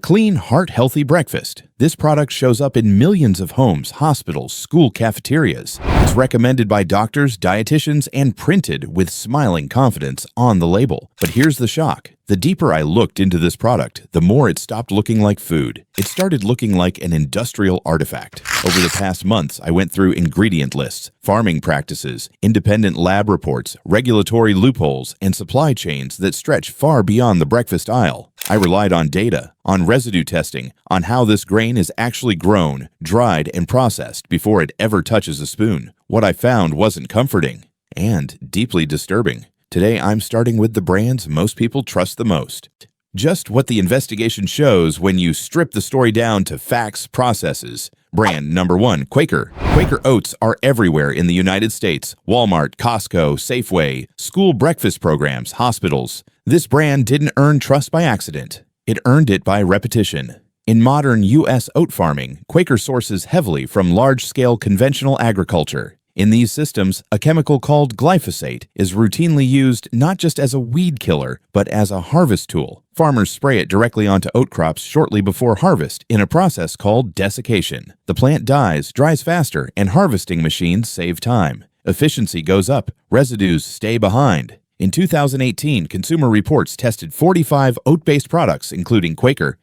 clean, heart-healthy breakfast. This product shows up in millions of homes, hospitals, school cafeterias. It's recommended by doctors, dietitians, and printed with smiling confidence on the label. But here's the shock. The deeper I looked into this product, the more it stopped looking like food. It started looking like an industrial artifact. Over the past months, I went through ingredient lists, farming practices, independent lab reports, regulatory loopholes, and supply chains that stretch far beyond the breakfast aisle. I relied on data, on residue testing, on how this grain is actually grown, dried, and processed before it ever touches a spoon. What I found wasn't comforting and deeply disturbing. Today, I'm starting with the brands most people trust the most. Just what the investigation shows when you strip the story down to facts, processes. Brand number 1, Quaker. Quaker oats are everywhere in the United States. Walmart, Costco, Safeway, school breakfast programs, hospitals. This brand didn't earn trust by accident. It earned it by repetition. In modern U.S. oat farming, Quaker sources heavily from large-scale conventional agriculture. In these systems, a chemical called glyphosate is routinely used not just as a weed killer, but as a harvest tool. Farmers spray it directly onto oat crops shortly before harvest in a process called desiccation. The plant dies, dries faster, and harvesting machines save time. Efficiency goes up, residues stay behind. In 2018, Consumer Reports tested 45 oat-based products, including Quaker.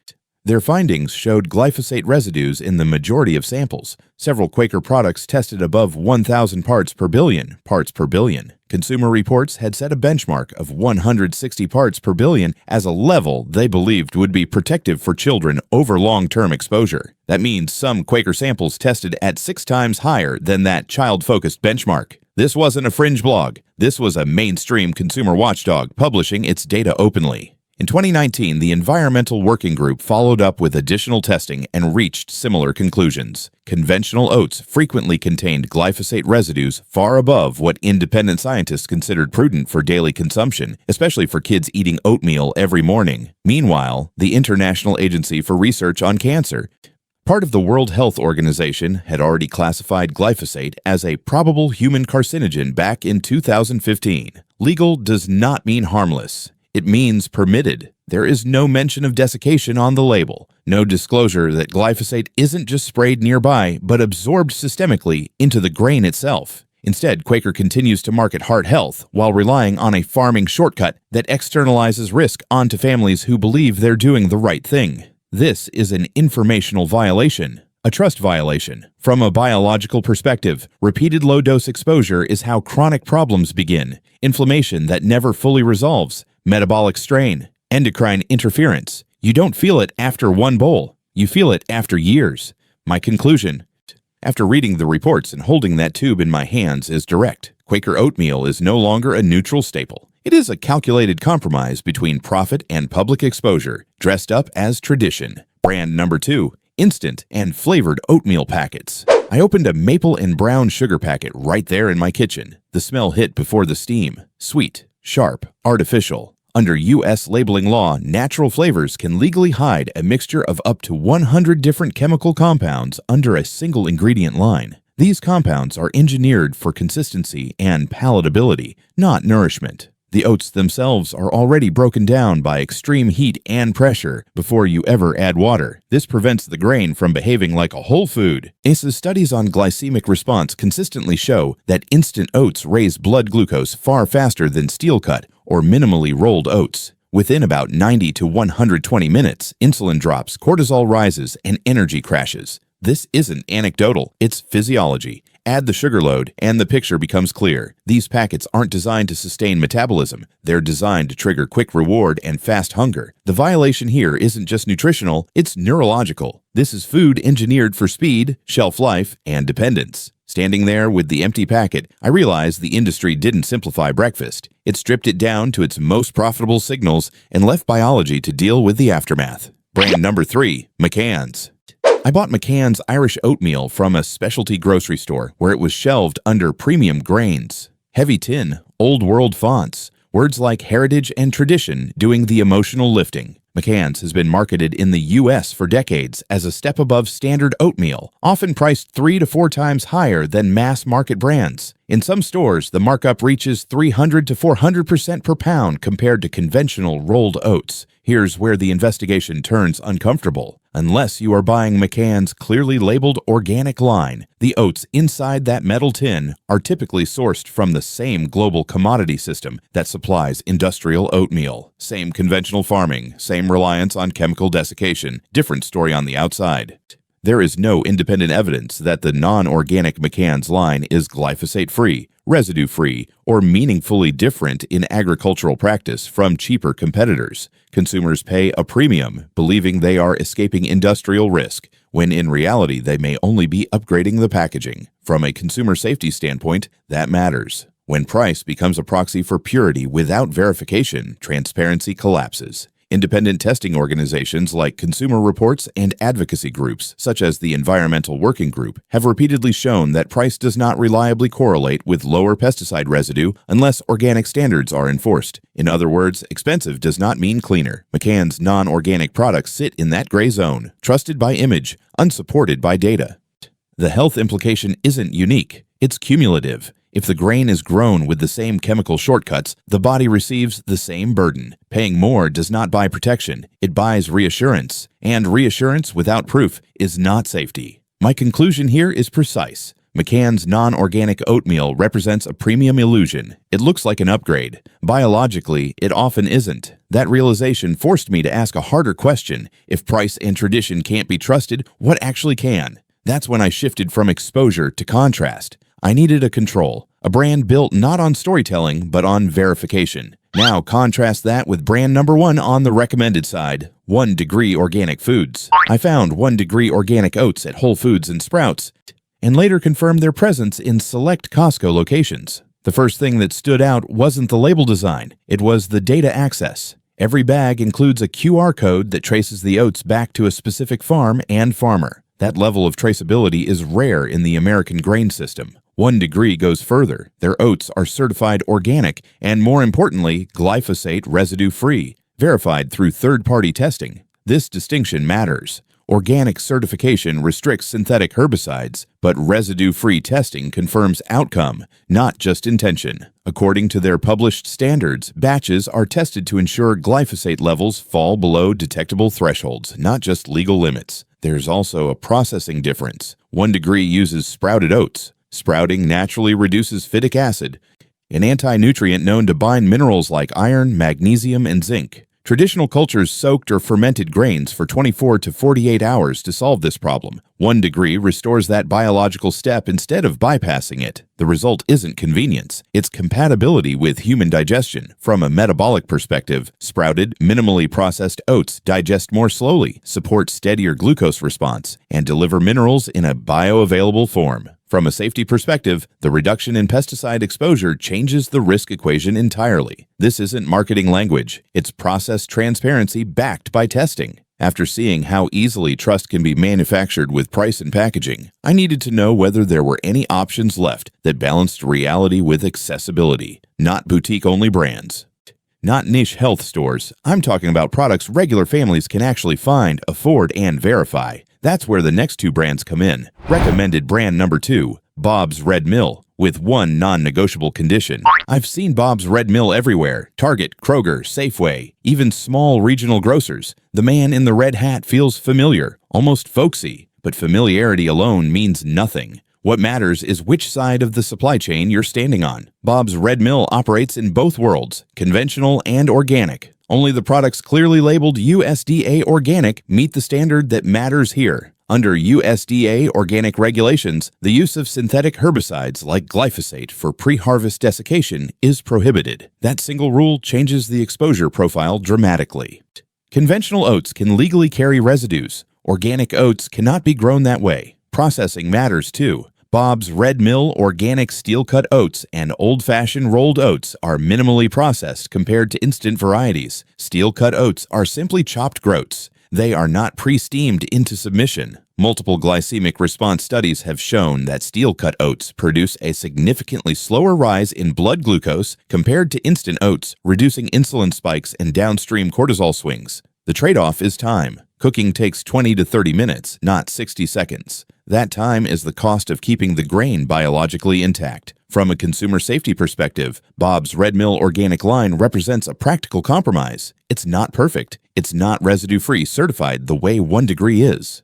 Their findings showed glyphosate residues in the majority of samples. Several Quaker products tested above 1,000 parts per billion. Consumer Reports had set a benchmark of 160 parts per billion as a level they believed would be protective for children over long-term exposure. That means some Quaker samples tested at 6 times higher than that child-focused benchmark. This wasn't a fringe blog. This was a mainstream consumer watchdog publishing its data openly. In 2019, the Environmental Working Group followed up with additional testing and reached similar conclusions. Conventional oats frequently contained glyphosate residues far above what independent scientists considered prudent for daily consumption, especially for kids eating oatmeal every morning. Meanwhile, the International Agency for Research on Cancer, part of the World Health Organization, had already classified glyphosate as a probable human carcinogen back in 2015. Legal does not mean harmless. It means permitted. There is no mention of desiccation on the label, no disclosure that glyphosate isn't just sprayed nearby, but absorbed systemically into the grain itself. Instead, Quaker continues to market heart health while relying on a farming shortcut that externalizes risk onto families who believe they're doing the right thing. This is an informational violation, a trust violation. From a biological perspective, repeated low-dose exposure is how chronic problems begin. Inflammation that never fully resolves, metabolic strain, endocrine interference. You don't feel it after one bowl. You feel it after years. My conclusion, after reading the reports and holding that tube in my hands, is direct. Quaker oatmeal is no longer a neutral staple. It is a calculated compromise between profit and public exposure, dressed up as tradition. Brand number 2, instant and flavored oatmeal packets. I opened a maple and brown sugar packet right there in my kitchen. The smell hit before the steam. Sweet, sharp, artificial. Under U.S. labeling law, natural flavors can legally hide a mixture of up to 100 different chemical compounds under a single ingredient line. These compounds are engineered for consistency and palatability, not nourishment. The oats themselves are already broken down by extreme heat and pressure before you ever add water. This prevents the grain from behaving like a whole food. ACE's studies on glycemic response consistently show that instant oats raise blood glucose far faster than steel-cut or minimally rolled oats. Within about 90 to 120 minutes, insulin drops, cortisol rises, and energy crashes. This isn't anecdotal, it's physiology. Add the sugar load, and the picture becomes clear. These packets aren't designed to sustain metabolism. They're designed to trigger quick reward and fast hunger. The violation here isn't just nutritional, it's neurological. This is food engineered for speed, shelf life, and dependence. Standing there with the empty packet, I realized the industry didn't simplify breakfast. It stripped it down to its most profitable signals and left biology to deal with the aftermath. Brand number 3, MacCann's. I bought MacCann's Irish oatmeal from a specialty grocery store where it was shelved under premium grains. Heavy tin, old world fonts, words like heritage and tradition doing the emotional lifting. MacCann's has been marketed in the U.S. for decades as a step above standard oatmeal, often priced 3 to 4 times higher than mass market brands. In some stores, the markup reaches 300 to 400% per pound compared to conventional rolled oats. Here's where the investigation turns uncomfortable. Unless you are buying MacCann's clearly labeled organic line, the oats inside that metal tin are typically sourced from the same global commodity system that supplies industrial oatmeal. Same conventional farming, same reliance on chemical desiccation, different story on the outside. There is no independent evidence that the non-organic MacCann's line is glyphosate-free, residue-free, or meaningfully different in agricultural practice from cheaper competitors. Consumers pay a premium, believing they are escaping industrial risk, when in reality they may only be upgrading the packaging. From a consumer safety standpoint, that matters. When price becomes a proxy for purity without verification, transparency collapses. Independent testing organizations like Consumer Reports and advocacy groups, such as the Environmental Working Group, have repeatedly shown that price does not reliably correlate with lower pesticide residue unless organic standards are enforced. In other words, expensive does not mean cleaner. MacCann's non-organic products sit in that gray zone, trusted by image, unsupported by data. The health implication isn't unique, it's cumulative. If the grain is grown with the same chemical shortcuts, the body receives the same burden. Paying more does not buy protection, it buys reassurance. And reassurance without proof is not safety. My conclusion here is precise. MacCann's non-organic oatmeal represents a premium illusion. It looks like an upgrade. Biologically, it often isn't. That realization forced me to ask a harder question. If price and tradition can't be trusted, what actually can? That's when I shifted from exposure to contrast. I needed a control, a brand built not on storytelling, but on verification. Now contrast that with brand number 1 on the recommended side, 1 Degree Organic Foods. I found 1 Degree Organic Oats at Whole Foods and Sprouts, and later confirmed their presence in select Costco locations. The first thing that stood out wasn't the label design, it was the data access. Every bag includes a QR code that traces the oats back to a specific farm and farmer. That level of traceability is rare in the American grain system. 1 Degree goes further. Their oats are certified organic and, more importantly, glyphosate residue-free, verified through third-party testing. This distinction matters. Organic certification restricts synthetic herbicides, but residue-free testing confirms outcome, not just intention. According to their published standards, batches are tested to ensure glyphosate levels fall below detectable thresholds, not just legal limits. There's also a processing difference. 1 Degree uses sprouted oats. Sprouting naturally reduces phytic acid, an anti-nutrient known to bind minerals like iron, magnesium, and zinc. Traditional cultures soaked or fermented grains for 24 to 48 hours to solve this problem. 1 Degree restores that biological step instead of bypassing it. The result isn't convenience, it's compatibility with human digestion. From a metabolic perspective, sprouted, minimally processed oats digest more slowly, support steadier glucose response, and deliver minerals in a bioavailable form. From a safety perspective, the reduction in pesticide exposure changes the risk equation entirely. This isn't marketing language, it's process transparency backed by testing. After seeing how easily trust can be manufactured with price and packaging, I needed to know whether there were any options left that balanced reality with accessibility, not boutique-only brands. Not niche health stores. I'm talking about products regular families can actually find, afford, and verify. That's where the next 2 brands come in. Recommended brand number 2, Bob's Red Mill, with 1 non-negotiable condition. I've seen Bob's Red Mill everywhere: Target, Kroger, Safeway, even small regional grocers. The man in the red hat feels familiar, almost folksy, but familiarity alone means nothing. What matters is which side of the supply chain you're standing on. Bob's Red Mill operates in both worlds, conventional and organic. Only the products clearly labeled USDA Organic meet the standard that matters here. Under USDA Organic regulations, the use of synthetic herbicides like glyphosate for pre-harvest desiccation is prohibited. That single rule changes the exposure profile dramatically. Conventional oats can legally carry residues. Organic oats cannot be grown that way. Processing matters too. Bob's Red Mill organic steel-cut oats and old-fashioned rolled oats are minimally processed compared to instant varieties. Steel-cut oats are simply chopped groats. They are not pre-steamed into submission. Multiple glycemic response studies have shown that steel-cut oats produce a significantly slower rise in blood glucose compared to instant oats, reducing insulin spikes and downstream cortisol swings. The trade-off is time. Cooking takes 20 to 30 minutes, not 60 seconds. That time is the cost of keeping the grain biologically intact. From a consumer safety perspective, Bob's Red Mill organic line represents a practical compromise. It's not perfect, It's not residue-free certified the way 1 degree is.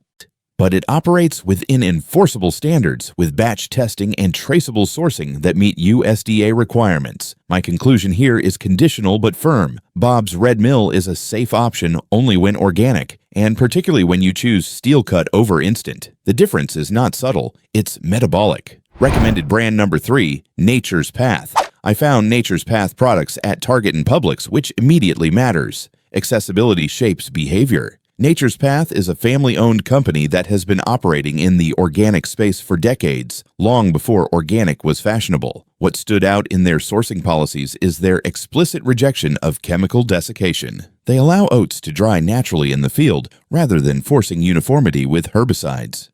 But it operates within enforceable standards with batch testing and traceable sourcing that meet USDA requirements. My conclusion here is conditional but firm. Bob's Red Mill is a safe option only when organic, and particularly when you choose steel cut over instant. The difference is not subtle, it's metabolic. Recommended brand number 3, Nature's Path. I found Nature's Path products at Target and Publix, which immediately matters. Accessibility shapes behavior. Nature's Path is a family-owned company that has been operating in the organic space for decades, long before organic was fashionable. What stood out in their sourcing policies is their explicit rejection of chemical desiccation. They allow oats to dry naturally in the field rather than forcing uniformity with herbicides.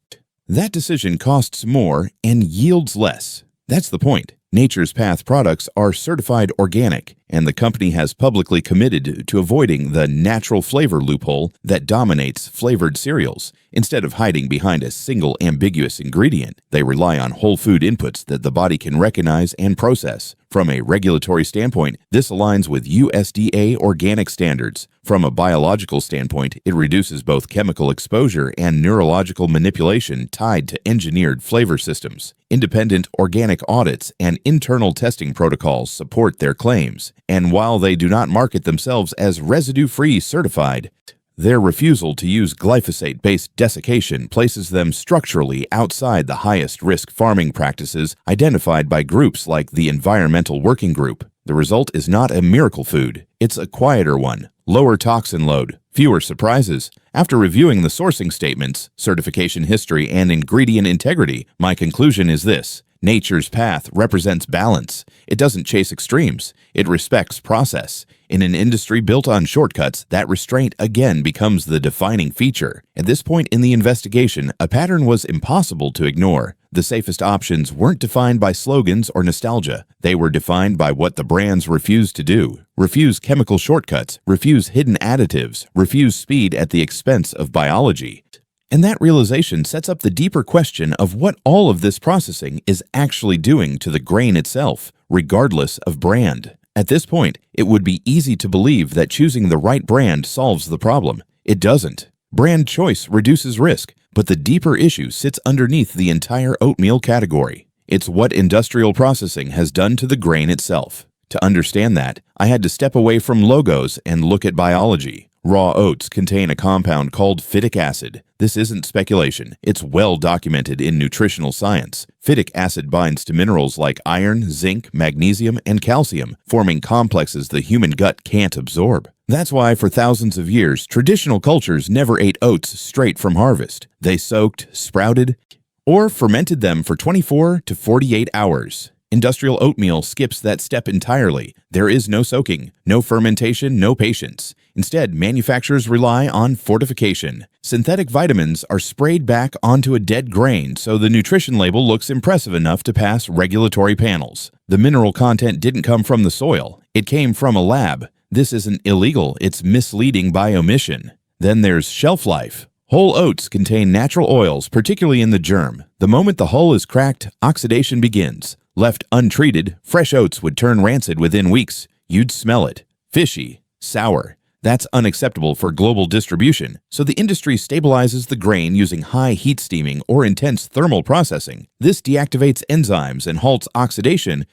That decision costs more and yields less. That's the point. Nature's Path products are certified organic, and the company has publicly committed to avoiding the natural flavor loophole that dominates flavored cereals. Instead of hiding behind a single ambiguous ingredient, they rely on whole food inputs that the body can recognize and process. From a regulatory standpoint, this aligns with USDA Organic standards. From a biological standpoint, it reduces both chemical exposure and neurological manipulation tied to engineered flavor systems. Independent organic audits and internal testing protocols support their claims, and while they do not market themselves as residue-free certified, their refusal to use glyphosate-based desiccation places them structurally outside the highest-risk farming practices identified by groups like the Environmental Working Group. The result is not a miracle food, it's a quieter one. Lower toxin load, fewer surprises. After reviewing the sourcing statements, certification history, and ingredient integrity, my conclusion is this. Nature's Path represents balance. It doesn't chase extremes. It respects process. In an industry built on shortcuts, that restraint again becomes the defining feature. At this point in the investigation, a pattern was impossible to ignore. The safest options weren't defined by slogans or nostalgia. They were defined by what the brands refused to do. Refuse chemical shortcuts, refuse hidden additives, refuse speed at the expense of biology. And that realization sets up the deeper question of what all of this processing is actually doing to the grain itself, regardless of brand. At this point, it would be easy to believe that choosing the right brand solves the problem. It doesn't. Brand choice reduces risk, but the deeper issue sits underneath the entire oatmeal category. It's what industrial processing has done to the grain itself. To understand that, I had to step away from logos and look at biology. Raw oats contain a compound called phytic acid. This isn't speculation. It's well documented in nutritional science. Phytic acid binds to minerals like iron, zinc, magnesium, and calcium, forming complexes the human gut can't absorb. That's why for thousands of years, traditional cultures never ate oats straight from harvest. They soaked, sprouted, or fermented them for 24 to 48 hours. Industrial oatmeal skips that step entirely. There is no soaking, no fermentation, no patience. Instead, manufacturers rely on fortification. Synthetic vitamins are sprayed back onto a dead grain so the nutrition label looks impressive enough to pass regulatory panels. The mineral content didn't come from the soil. It came from a lab. This isn't illegal, it's misleading by omission. Then there's shelf life. Whole oats contain natural oils, particularly in the germ. The moment the hull is cracked, oxidation begins. Left untreated, fresh oats would turn rancid within weeks. You'd smell it. Fishy. Sour. That's unacceptable for global distribution, so the industry stabilizes the grain using high heat steaming or intense thermal processing. This deactivates enzymes and halts oxidation,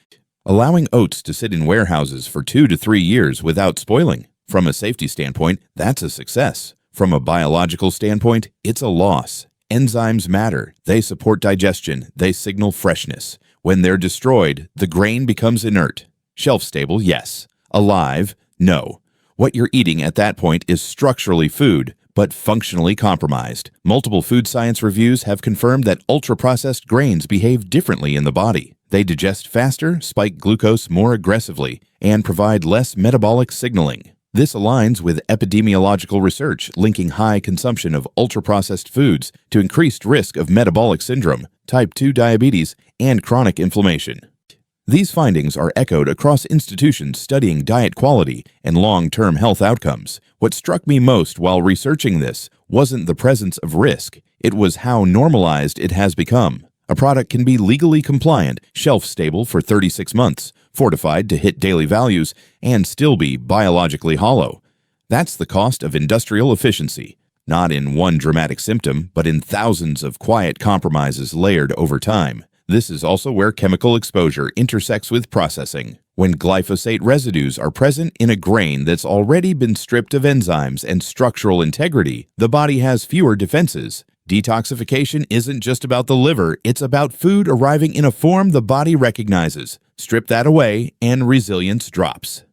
allowing oats to sit in warehouses for 2 to 3 years without spoiling. From a safety standpoint, that's a success. From a biological standpoint, it's a loss. Enzymes matter. They support digestion. They signal freshness. When they're destroyed, the grain becomes inert. Shelf-stable, yes. Alive, no. What you're eating at that point is structurally food, but functionally compromised. Multiple food science reviews have confirmed that ultra-processed grains behave differently in the body. They digest faster, spike glucose more aggressively, and provide less metabolic signaling. This aligns with epidemiological research linking high consumption of ultra-processed foods to increased risk of metabolic syndrome, type 2 diabetes, and chronic inflammation. These findings are echoed across institutions studying diet quality and long-term health outcomes. What struck me most while researching this wasn't the presence of risk, it was how normalized it has become. A product can be legally compliant, shelf-stable for 36 months, fortified to hit daily values, and still be biologically hollow. That's the cost of industrial efficiency. Not in one dramatic symptom, but in thousands of quiet compromises layered over time. This is also where chemical exposure intersects with processing. When glyphosate residues are present in a grain that's already been stripped of enzymes and structural integrity, the body has fewer defenses. Detoxification isn't just about the liver, it's about food arriving in a form the body recognizes. Strip that away, and resilience drops.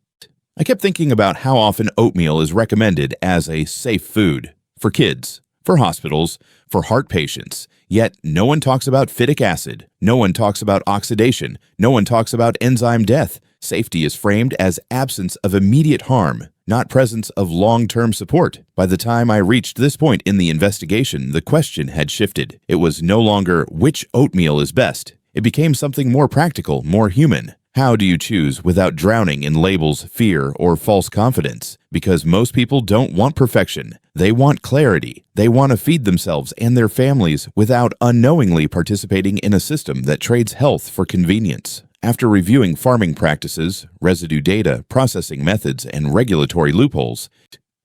I kept thinking about how often oatmeal is recommended as a safe food. For kids, for hospitals, for heart patients. Yet no one talks about phytic acid. No one talks about oxidation. No one talks about enzyme death. Safety is framed as absence of immediate harm, not presence of long-term support. By the time I reached this point in the investigation, the question had shifted. It was no longer which oatmeal is best. It became something more practical, more human. How do you choose without drowning in labels, fear, or false confidence? Because most people don't want perfection. They want clarity. They want to feed themselves and their families without unknowingly participating in a system that trades health for convenience. After reviewing farming practices, residue data, processing methods, and regulatory loopholes,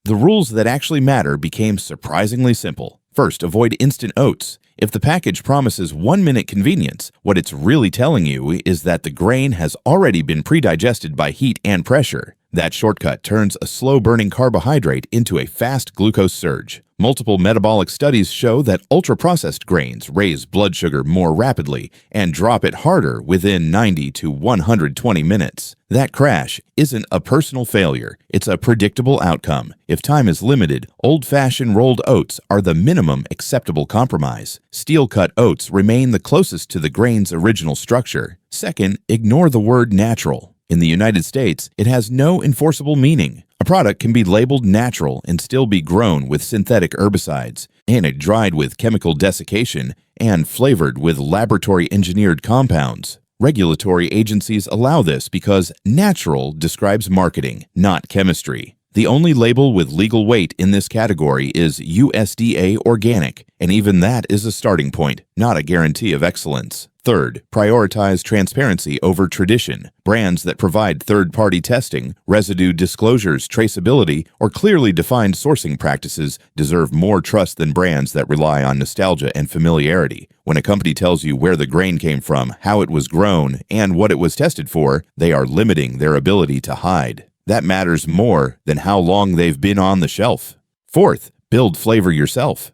the rules that actually matter became surprisingly simple. First, avoid instant oats. If the package promises 1-minute convenience, what it's really telling you is that the grain has already been pre-digested by heat and pressure. That shortcut turns a slow-burning carbohydrate into a fast glucose surge. Multiple metabolic studies show that ultra-processed grains raise blood sugar more rapidly and drop it harder within 90 to 120 minutes. That crash isn't a personal failure, it's a predictable outcome. If time is limited, old-fashioned rolled oats are the minimum acceptable compromise. Steel-cut oats remain the closest to the grain's original structure. Second, ignore the word natural. In the United States, it has no enforceable meaning. A product can be labeled natural and still be grown with synthetic herbicides, and dried with chemical desiccation, and flavored with laboratory-engineered compounds. Regulatory agencies allow this because natural describes marketing, not chemistry. The only label with legal weight in this category is USDA Organic, and even that is a starting point, not a guarantee of excellence. Third, prioritize transparency over tradition. Brands that provide third-party testing, residue disclosures, traceability, or clearly defined sourcing practices deserve more trust than brands that rely on nostalgia and familiarity. When a company tells you where the grain came from, how it was grown, and what it was tested for, they are limiting their ability to hide. That matters more than how long they've been on the shelf. Fourth, build flavor yourself.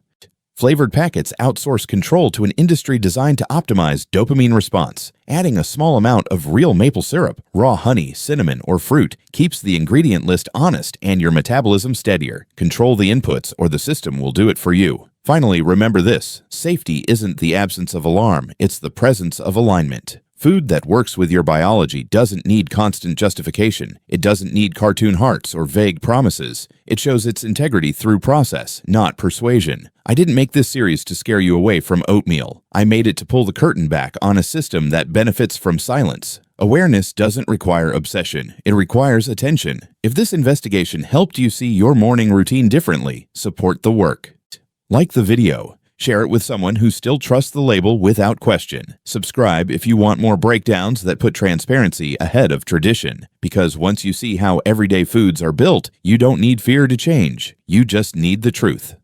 Flavored packets outsource control to an industry designed to optimize dopamine response. Adding a small amount of real maple syrup, raw honey, cinnamon, or fruit keeps the ingredient list honest and your metabolism steadier. Control the inputs or the system will do it for you. Finally, remember this: safety isn't the absence of alarm, it's the presence of alignment. Food that works with your biology doesn't need constant justification. It doesn't need cartoon hearts or vague promises. It shows its integrity through process, not persuasion. I didn't make this series to scare you away from oatmeal. I made it to pull the curtain back on a system that benefits from silence. Awareness doesn't require obsession. It requires attention. If this investigation helped you see your morning routine differently, support the work. Like the video. Share it with someone who still trusts the label without question. Subscribe if you want more breakdowns that put transparency ahead of tradition. Because once you see how everyday foods are built, you don't need fear to change. You just need the truth.